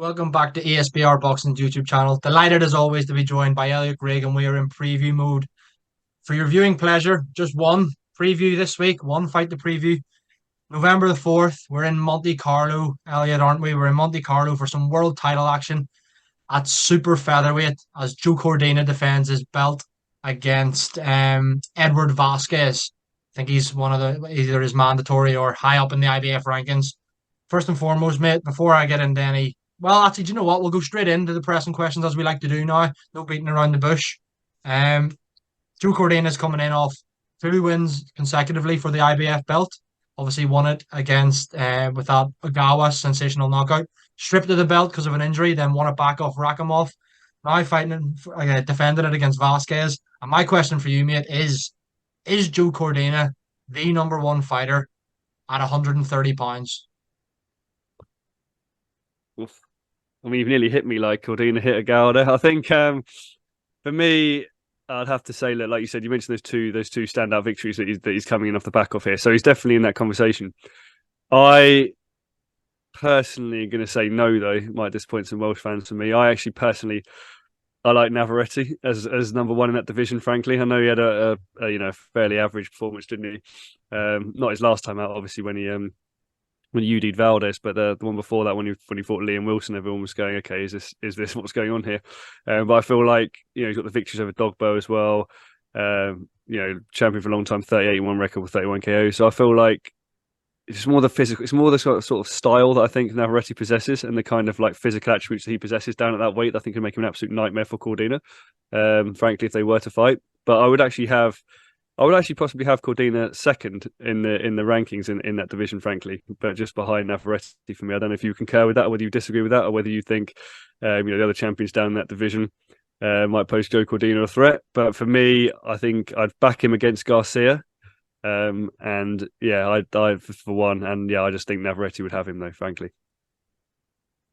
Welcome back to ASBR Boxing YouTube channel. Delighted as always to be joined by Elliott and we are in preview mode. For your viewing pleasure, just one preview this week, one fight to preview. November the 4th, we're in Monte Carlo, Elliott, aren't we? We're in Monte Carlo for some world title action at super featherweight as Joe Cordina defends his belt against Edward Vazquez. I think he's one of either his mandatory or high up in the IBF rankings. First and foremost, mate, before I get into any, well, actually, do you know what? We'll go straight into the pressing questions as we like to do now. No beating around the bush. Um, Joe Cordina is coming in off 2 wins consecutively for the IBF belt. Obviously, won it against with that Ogawa sensational knockout. Stripped of the belt because of an injury, then won it back off Rakimov. Now fighting, defending it against Vasquez. And my question for you, mate, is Joe Cordina the number one fighter at 130 pounds? Oof. I mean, you've nearly hit me like Cordina hit a Gauda. I think for me, I'd have to say that, like you said, you mentioned those two standout victories that he's coming in off the back of here. So he's definitely in that conversation. I personally am going to say no, though. It might disappoint some Welsh fans for me. I actually personally I like Navarrete as number one in that division. Frankly, I know he had a fairly average performance, didn't he? Not his last time out, obviously, when he UD'd Valdez, but the one before that, when he fought Liam Wilson, everyone was going, okay, is this what's going on here? But I feel like he's got the victories over Dogbo as well. Champion for a long time, 38-1 record with 31 KO. So I feel like it's more the physical, it's more the sort of style that I think Navarrete possesses, and the kind of like physical attributes that he possesses down at that weight. I think can make him an absolute nightmare for Cordina. Frankly, if they were to fight, but I would actually possibly have Cordina second in the rankings in that division, frankly, but just behind Navarrete for me. I don't know if you concur with that, or whether you disagree with that, or whether you think the other champions down in that division might pose Joe Cordina a threat. But for me, I think I'd back him against Garcia. And yeah, I'd for one, and yeah, I just think Navarrete would have him though, frankly.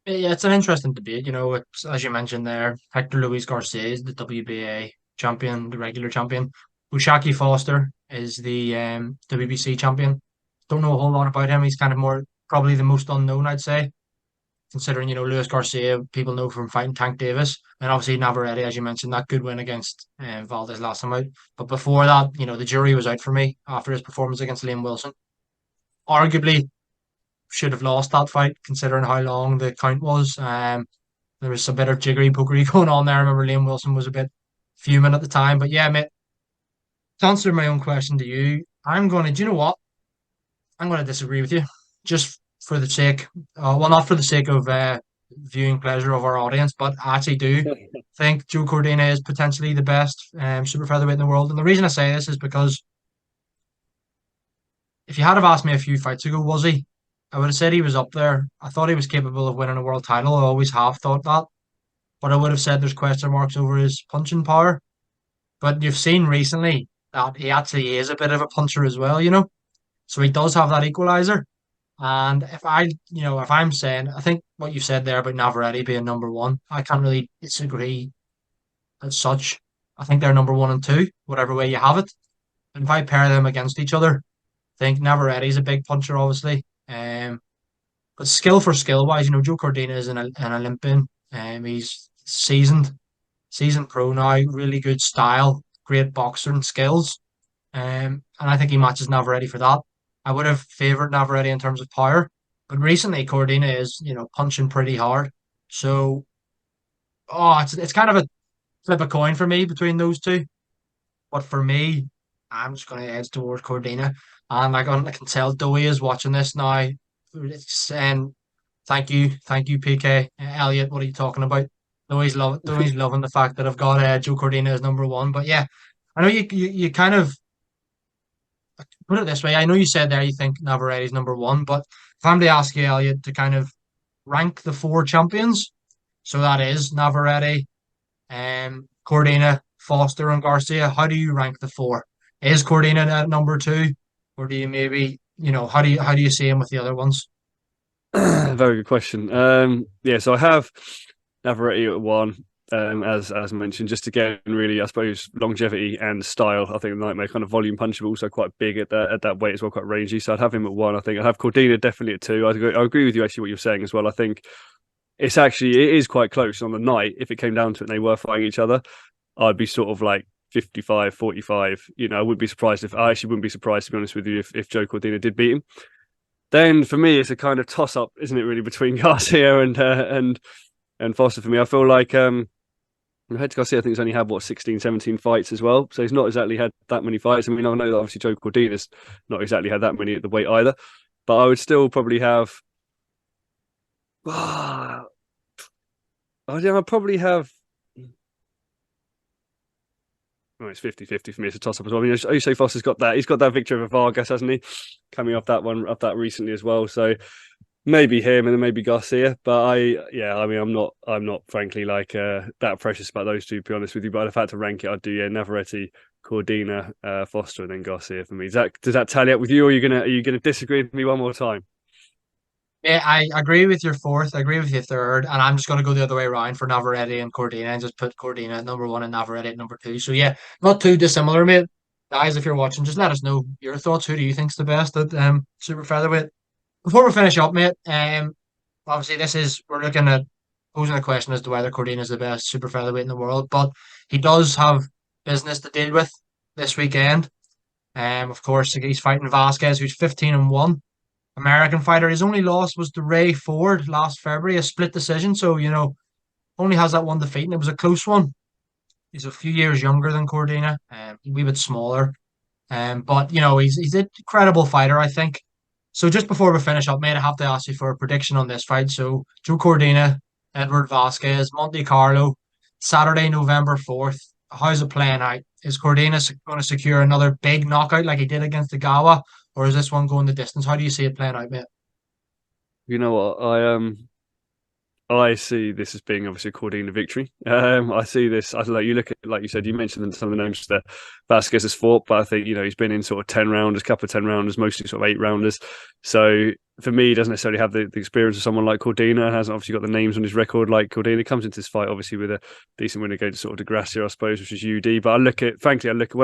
Yeah, it's an interesting debate. It's, as you mentioned there, Hector Luis Garcia is the WBA champion, the regular champion. Ushaki Foster is the WBC champion. Don't know a whole lot about him. He's kind of more probably the most unknown, I'd say, considering Luis Garcia, people know from fighting Tank Davis, and obviously Navarrete, as you mentioned, that good win against Valdez last time out. But before that, the jury was out for me after his performance against Liam Wilson. Arguably, should have lost that fight considering how long the count was. There was a bit of jiggery pokery going on there. I remember Liam Wilson was a bit fuming at the time. But yeah, mate, to answer my own question to you, do you know what? I'm going to disagree with you just for the sake, well, not for the sake of viewing pleasure of our audience, but I actually do think Joe Cordina is potentially the best super featherweight in the world. And the reason I say this is because if you had have asked me a few fights ago, was he? I would have said he was up there. I thought he was capable of winning a world title. I always have thought that. But I would have said there's question marks over his punching power. But you've seen recently that he actually is a bit of a puncher as well. So he does have that equalizer. And if I'm saying, I think what you said there about Navarrete being number one, I can't really disagree as such. I think they're number one and two, whatever way you have it. And if I pair them against each other, I think Navarrete's a big puncher, obviously. But skill for skill wise, Joe Cordina is an Olympian. He's seasoned pro now, really good style, great boxer and skills. And I think he matches Navarrete for that. I would have favoured Navarrete in terms of power, but recently Cordina is, punching pretty hard. So, it's kind of a flip a coin for me between those two. But for me, I'm just going to edge towards Cordina. And I can tell Dowie is watching this now. And thank you, PK. Elliot, what are you talking about? Dowie's loving the fact that I've got Joe Cordina as number one. But yeah, I know you kind of put it this way. I know you said there you think Navarrete is number one, but if I'm to ask you, Elliot, to kind of rank the four champions, so that is Navarrete, Cordina, Foster, and Garcia. How do you rank the four? Is Cordina at number two, or do you maybe how do you see him with the other ones? Very good question. Yeah, so I have Navarrete at one. As mentioned, just again, really, I suppose longevity and style. I think Nightmare kind of volume puncher, but also quite big at that weight as well, quite rangy. So I'd have him at one. I think I'd have Cordina definitely at two. I agree with you actually what you're saying as well. I think it is quite close on the night. If it came down to it and they were fighting each other, I'd be sort of like 55-45. I wouldn't be surprised I actually wouldn't be surprised, to be honest with you, if Joe Cordina did beat him. Then for me, it's a kind of toss up, isn't it, really, between Garcia and Foster for me. I feel like Head Garcia, I think, he's only had 16, 17 fights as well. So he's not exactly had that many fights. I mean, I know that obviously Joe Cordina's not exactly had that many at the weight either, but I would still probably have. I'd probably have. Well, it's 50-50 for me. It's a toss up as well. I mean, Jose Foster's got that. He's got that victory over Vargas, hasn't he? Coming off that recently as well. So maybe him and then maybe Garcia. But I'm not frankly like that precious about those two, to be honest with you. But if I had to rank it, I'd do Navarrete, Cordina, Foster, and then Garcia for me. Does that tally up with you, or are you gonna disagree with me one more time? Yeah, I agree with your fourth. I agree with your third, and I'm just going to go the other way around for Navarrete and Cordina, and just put Cordina at number one and Navarrete at number two. So yeah, not too dissimilar, mate. Guys, if you're watching, just let us know your thoughts. Who do you think's the best at super featherweight? Before we finish up, mate, obviously we're looking at posing a question as to whether Cordina is the best super featherweight in the world, but he does have business to deal with this weekend. Of course, he's fighting Vazquez, who's 15-1. American fighter. His only loss was to Ray Ford last February, a split decision. So, only has that one defeat, and it was a close one. He's a few years younger than Cordina, a wee bit smaller. But he's an incredible fighter, I think. So just before we finish up, mate, I have to ask you for a prediction on this fight. So Joe Cordina, Edward Vazquez, Monte Carlo, Saturday, November 4th. How's it playing out? Is Cordina going to secure another big knockout like he did against the Gawa, or is this one going the distance? How do you see it playing out, mate? You know what? I see this as being obviously a Cordina victory. I see this. I like you look at, like you said, you mentioned some of the names that Vasquez has fought, but I think he's been in sort of 10 rounders, couple of 10 rounders, mostly sort of 8 rounders. So for me, he doesn't necessarily have the experience of someone like Cordina. Hasn't obviously got the names on his record like Cordina. Comes into this fight obviously with a decent win against sort of De Gracia, I suppose, which is UD. But when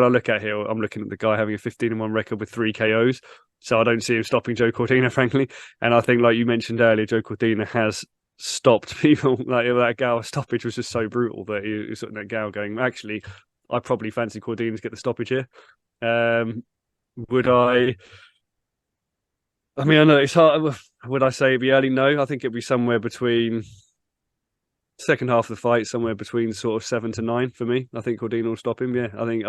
I look at here, I'm looking at the guy having a 15-1 record with 3 KOs. So I don't see him stopping Joe Cordina, frankly. And I think, like you mentioned earlier, Joe Cordina has stopped people. Like that Gao stoppage was just so brutal that he was sort of that Gao going, actually, I probably fancy Cordina to get the stoppage here. Would I? I mean, I know it's hard. Would I say it'd be early? No, I think it'd be somewhere between second half of the fight, somewhere between sort of 7 to 9 for me. I think Cordina will stop him. Yeah, I think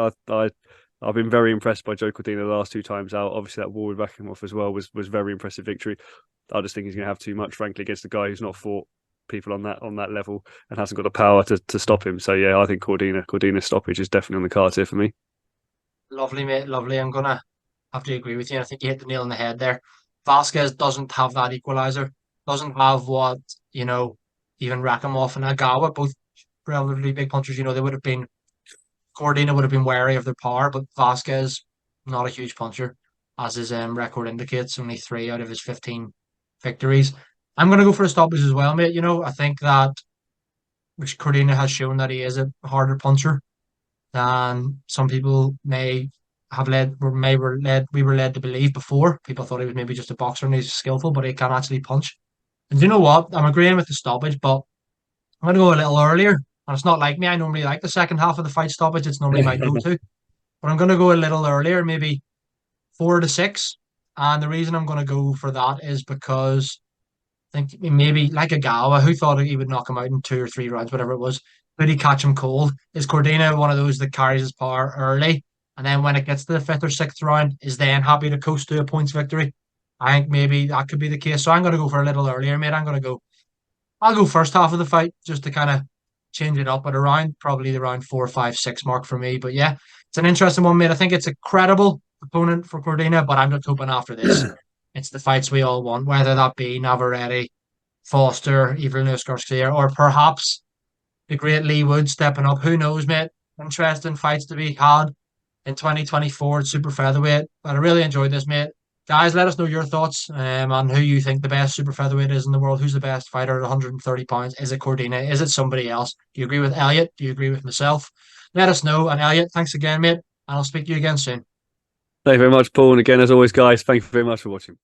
I've been very impressed by Joe Cordina the last 2 times out. Obviously, that war with Vakimov as well was very impressive victory. I just think he's going to have too much, frankly, against a guy who's not fought people on that level and hasn't got the power to stop him. So yeah, I think Cordina's stoppage is definitely on the cards here for me. Lovely, mate. Lovely. I'm gonna have to agree with you. I think you hit the nail on the head there. Vasquez doesn't have that equalizer. Doesn't have what even Rakimov and Agawa, both relatively big punchers. They would have been Cordina would have been wary of their power, but Vasquez not a huge puncher, as his record indicates. Only 3 out of his 15 victories. I'm gonna go for a stoppage as well, mate. I think that which Cordina has shown that he is a harder puncher than some people may have we were led to believe before. People thought he was maybe just a boxer and he's skillful, but he can actually punch. And you know what? I'm agreeing with the stoppage, but I'm gonna go a little earlier. And it's not like me. I normally like the second half of the fight stoppage. It's normally my go-to. But I'm gonna go a little earlier, maybe 4 to 6. And the reason I'm gonna go for that is because I think maybe like a Gawa, who thought he would knock him out in 2 or 3 rounds, whatever it was. Could he catch him cold? Is Cordina one of those that carries his power early, and then when it gets to the 5th or 6th round, is then happy to coast to a points victory? I think maybe that could be the case. So I'm going to go for a little earlier, mate. I'll go first half of the fight just to kind of change it up at around probably the round 4, 5, 6 mark for me. But yeah, it's an interesting one, mate. I think it's a credible opponent for Cordina, but I'm just hoping after this, it's the fights we all want, whether that be Navarrete, Foster, Evelyn Garcia, or perhaps the great Lee Wood stepping up. Who knows, mate? Interesting fights to be had in 2024 at super featherweight. But I really enjoyed this, mate. Guys, let us know your thoughts on who you think the best super featherweight is in the world. Who's the best fighter at 130 pounds? Is it Cordina? Is it somebody else? Do you agree with Elliott? Do you agree with myself? Let us know. And Elliott, thanks again, mate. And I'll speak to you again soon. Thank you very much, Paul. And again, as always, guys, thank you very much for watching.